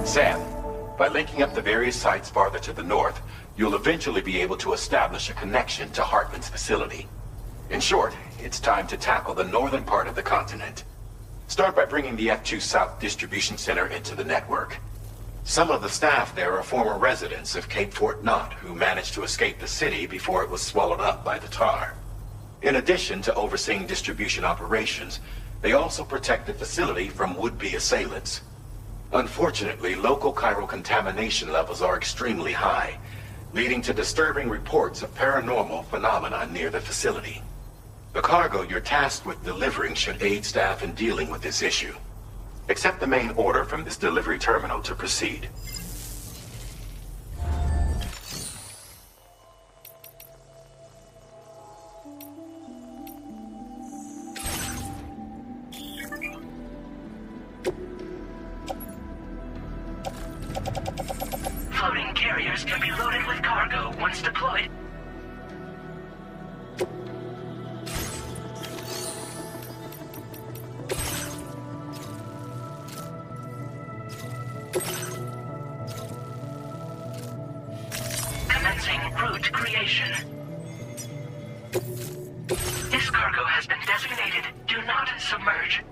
Sam, by linking up the various sites farther to the north, you'll eventually be able to establish a connection to Hartman's facility. In short, it's time to tackle the northern part of the continent. Start by bringing the F2 South Distribution Center into the network. Some of the staff there are former residents of Cape Fort Knott who managed to escape the city before it was swallowed up by the tar. In addition to overseeing distribution operations, they also protect the facility from would-be assailants. Unfortunately, local chiral contamination levels are extremely high, leading to disturbing reports of paranormal phenomena near the facility. The cargo you're tasked with delivering should aid staff in dealing with this issue. Accept the main order from this delivery terminal to proceed. Floating carriers can be loaded with cargo once deployed. Commencing route creation. This cargo has been designated Do Not Submerge.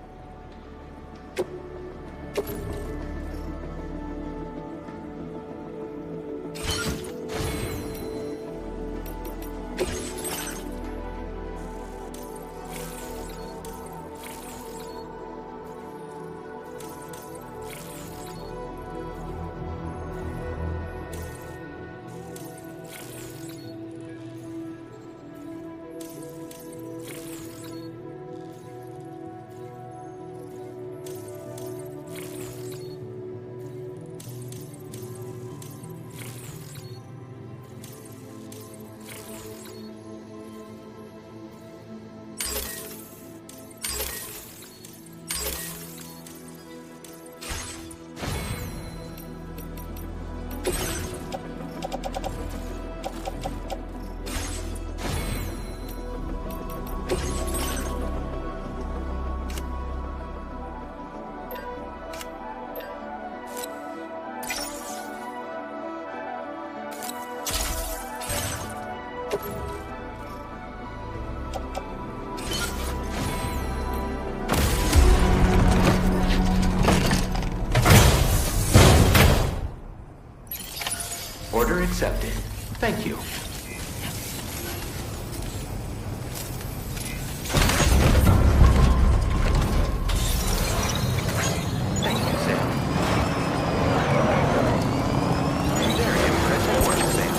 Order accepted. Thank you. Thank you, Sam. Very impressive work, Sam.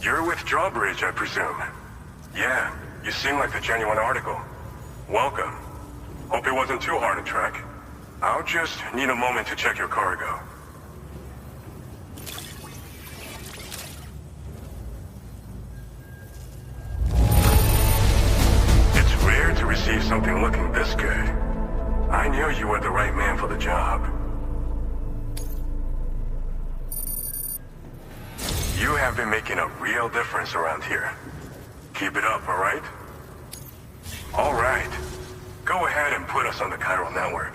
You're with Drawbridge, I presume. Yeah, you seem like a genuine article. Welcome. Hope it wasn't too hard to track. I'll just need a moment to check your cargo. It's rare to receive something looking this good. I knew you were the right man for the job. You have been making a real difference around here. Keep it up, all right? All right. Go ahead and put us on the chiral network.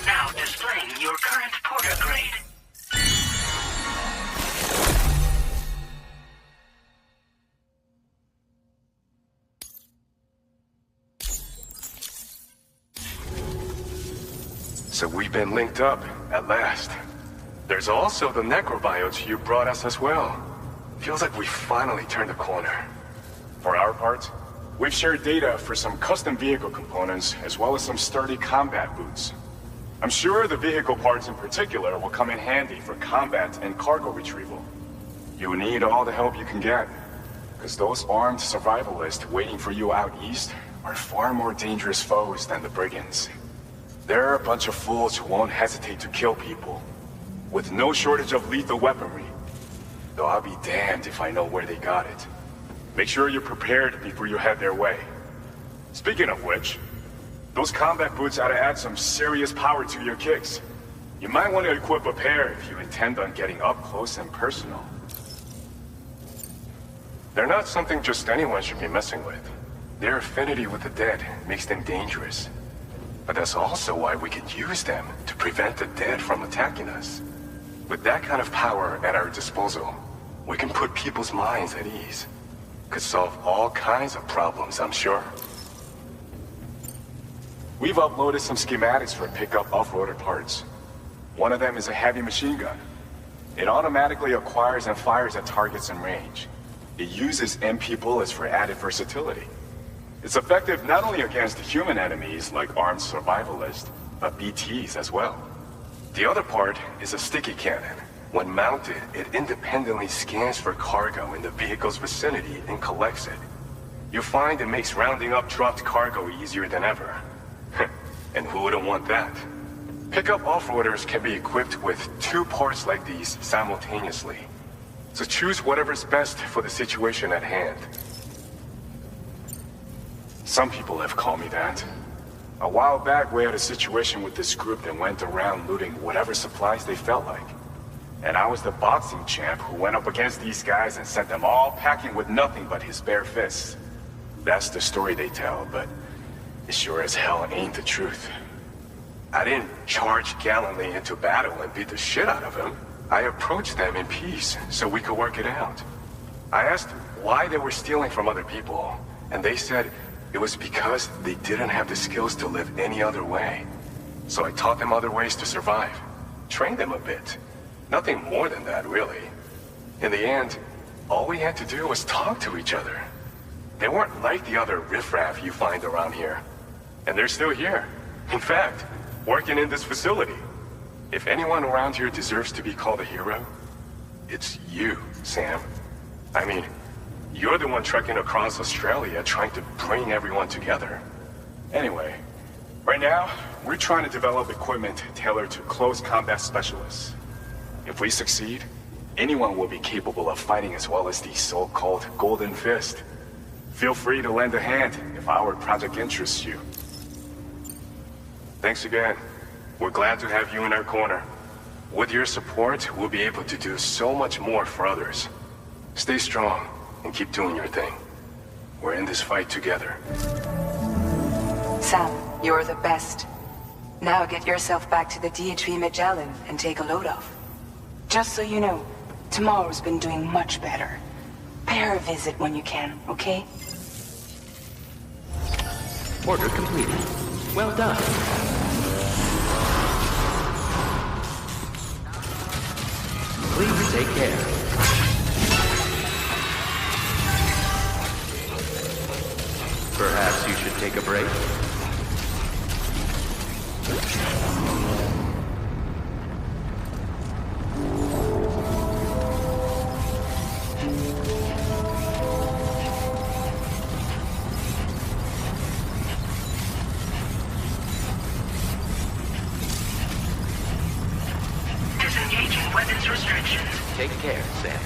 Now displaying your current porter grade. So we've been linked up, at last. There's also the necrobiotes you brought us as well. Feels like we finally turned the corner. For our part, we've shared data for some custom vehicle components, as well as some sturdy combat boots. I'm sure the vehicle parts in particular will come in handy for combat and cargo retrieval. You need all the help you can get, because those armed survivalists waiting for you out east are far more dangerous foes than the brigands. They're a bunch of fools who won't hesitate to kill people, with no shortage of lethal weaponry. Though I'll be damned if I know where they got it. Make sure you're prepared before you head their way. Speaking of which, those combat boots ought to add some serious power to your kicks. You might want to equip a pair if you intend on getting up close and personal. They're not something just anyone should be messing with. Their affinity with the dead makes them dangerous. But that's also why we can use them to prevent the dead from attacking us. With that kind of power at our disposal, we can put people's minds at ease. Could solve all kinds of problems, I'm sure. We've uploaded some schematics for pickup off-roader parts. One of them is a heavy machine gun. It automatically acquires and fires at targets in range. It uses MP bullets for added versatility. It's effective not only against human enemies like armed survivalists, but BTs as well. The other part is a sticky cannon. When mounted, it independently scans for cargo in the vehicle's vicinity and collects it. You'll find it makes rounding up dropped cargo easier than ever. And who wouldn't want that? Pickup off-roaders can be equipped with 2 parts like these simultaneously. So choose whatever's best for the situation at hand. Some people have called me that. A while back, we had a situation with this group that went around looting whatever supplies they felt like. And I was the boxing champ who went up against these guys and sent them all packing with nothing but his bare fists. That's the story they tell, but it sure as hell ain't the truth. I didn't charge gallantly into battle and beat the shit out of them. I approached them in peace so we could work it out. I asked why they were stealing from other people, and they said it was because they didn't have the skills to live any other way. So I taught them other ways to survive. Trained them a bit. Nothing more than that, really. In the end, all we had to do was talk to each other. They weren't like the other riffraff you find around here. And they're still here. In fact, working in this facility. If anyone around here deserves to be called a hero, it's you, Sam. I mean, you're the one trekking across Australia trying to bring everyone together. Anyway, right now, we're trying to develop equipment tailored to close combat specialists. If we succeed, anyone will be capable of fighting as well as the so-called Golden Fist. Feel free to lend a hand if our project interests you. Thanks again. We're glad to have you in our corner. With your support, we'll be able to do so much more for others. Stay strong and keep doing your thing. We're in this fight together. Sam, you're the best. Now get yourself back to the DHV Magellan and take a load off. Just so you know, tomorrow's been doing much better. Pay her a visit when you can, okay? Order completed. Well done. Please take care. Perhaps you should take a break. Disengaging weapons restrictions. Take care, Sam.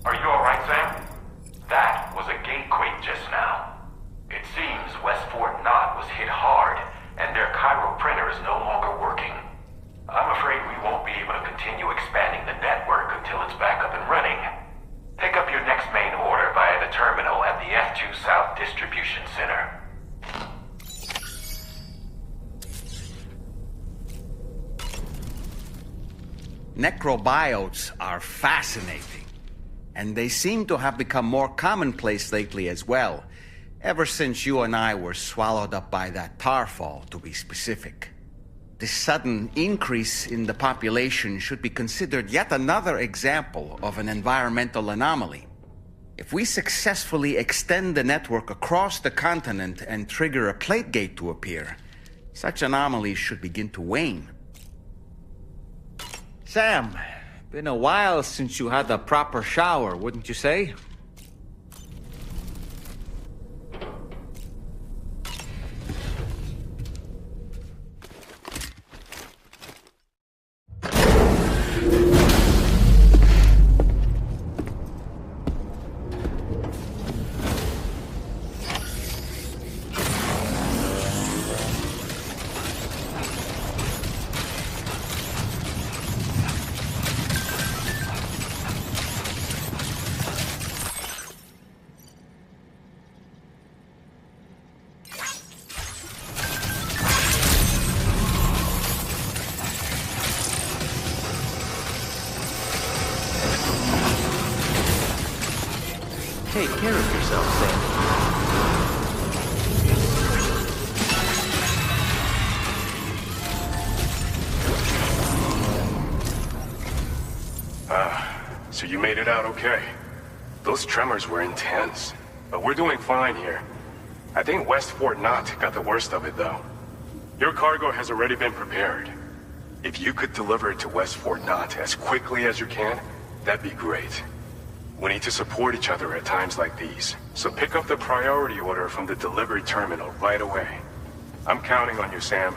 Are you alright, Sam? That was a gatequake just now. It seems West Fort Knott was hit hard, and their Cairo printer is no longer working. I'm afraid we won't be able to continue expanding the network until it's back up and running. Pick up your next main order via the terminal at the F2 South Distribution Center. Necrobiotes are fascinating, and they seem to have become more commonplace lately as well, ever since you and I were swallowed up by that tar fall, to be specific. This sudden increase in the population should be considered yet another example of an environmental anomaly. If we successfully extend the network across the continent and trigger a plate gate to appear, such anomalies should begin to wane. Sam, been a while since you had a proper shower, wouldn't you say? Take care of yourself, Sam. So you made it out okay. Those tremors were intense, but we're doing fine here. I think West Fort Knott got the worst of it, though. Your cargo has already been prepared. If you could deliver it to West Fort Knott as quickly as you can, that'd be great. We need to support each other at times like these, so pick up the priority order from the delivery terminal right away. I'm counting on you, Sam.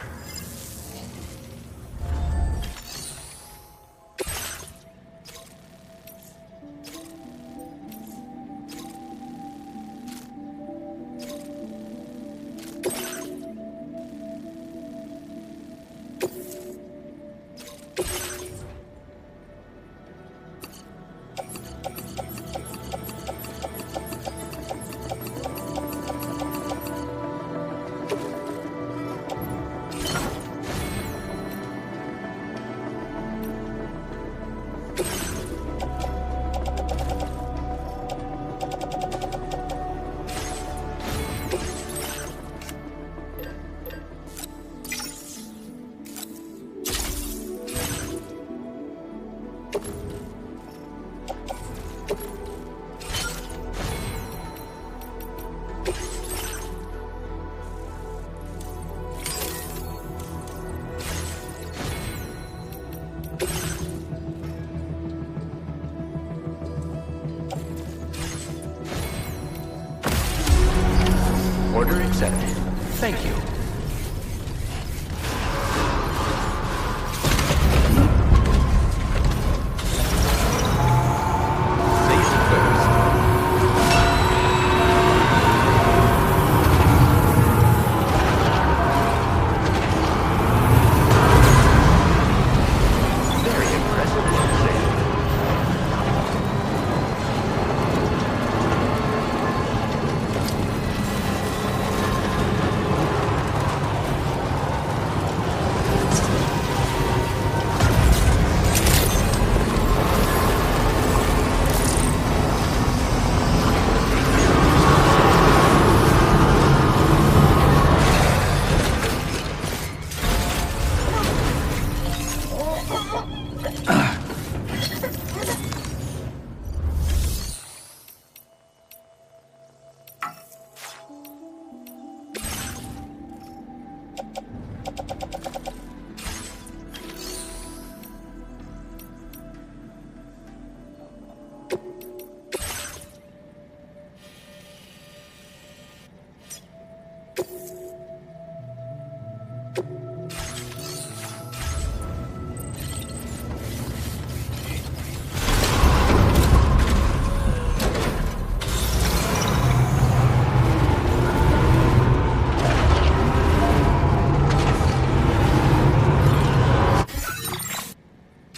Order accepted. Thank you. Safety first. Very impressive work, Sam.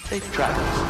Safe travels.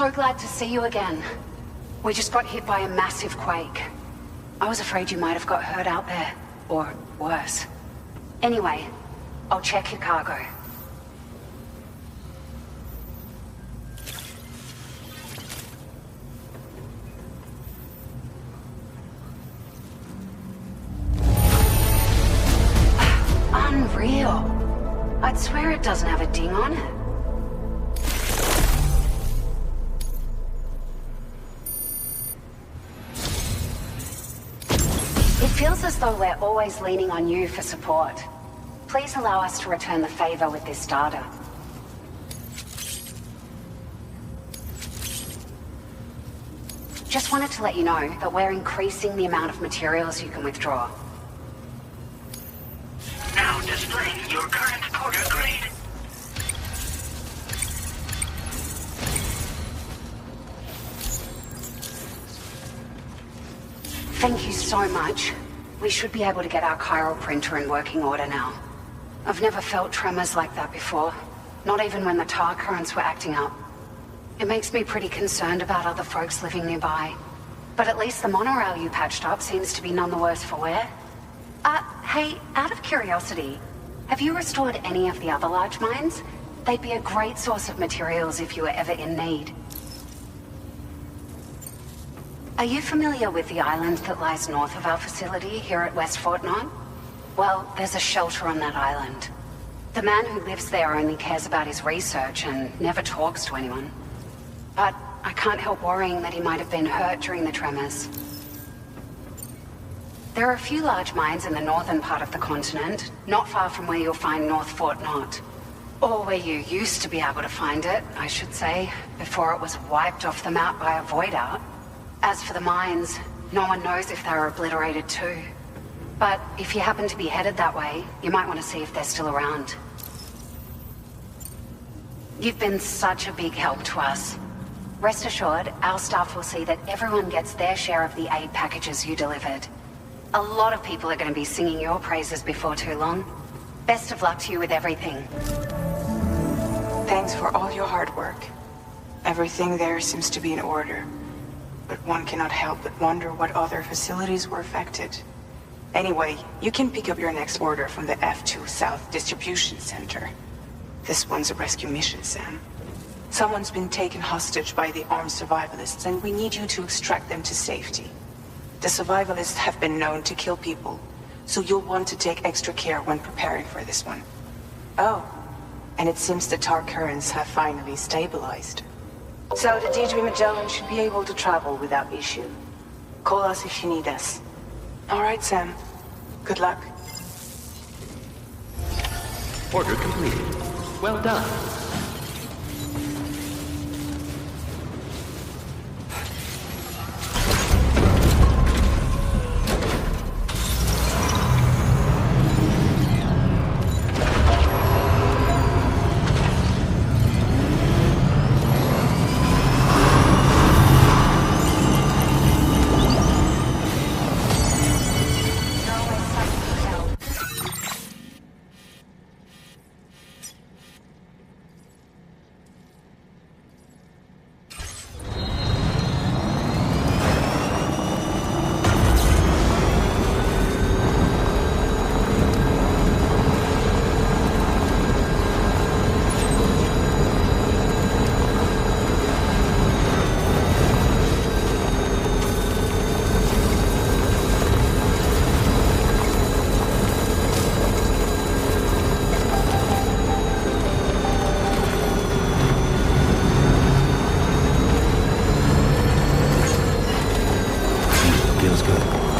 So glad to see you again. We just got hit by a massive quake. I was afraid you might have got hurt out there. Or worse. Anyway, I'll check your cargo. Unreal. I'd swear it doesn't have a ding on it. It feels as though we're always leaning on you for support. Please allow us to return the favor with this data. Just wanted to let you know that we're increasing the amount of materials you can withdraw. Now displaying your current porter grade. Thank you so much. We should be able to get our chiral printer in working order now. I've never felt tremors like that before. Not even when the tar currents were acting up. It makes me pretty concerned about other folks living nearby. But at least the monorail you patched up seems to be none the worse for wear. Hey, out of curiosity, have you restored any of the other large mines? They'd be a great source of materials if you were ever in need. Are you familiar with the island that lies north of our facility here at West Fort Knox? Well, there's a shelter on that island. The man who lives there only cares about his research and never talks to anyone. But I can't help worrying that he might have been hurt during the tremors. There are a few large mines in the northern part of the continent, not far from where you'll find North Fort Knox. Or where you used to be able to find it, I should say, before it was wiped off the map by a void out. As for the mines, no one knows if they're obliterated too. But if you happen to be headed that way, you might want to see if they're still around. You've been such a big help to us. Rest assured, our staff will see that everyone gets their share of the aid packages you delivered. A lot of people are going to be singing your praises before too long. Best of luck to you with everything. Thanks for all your hard work. Everything there seems to be in order. But one cannot help but wonder what other facilities were affected. Anyway, you can pick up your next order from the F2 South Distribution Center. This one's a rescue mission, Sam. Someone's been taken hostage by the armed survivalists, and we need you to extract them to safety. The survivalists have been known to kill people, so you'll want to take extra care when preparing for this one. Oh, and it seems the tar currents have finally stabilized. So the D3 Magellan should be able to travel without issue. Call us if you need us. All right, Sam. Good luck. Order completed. Well done. Feels good.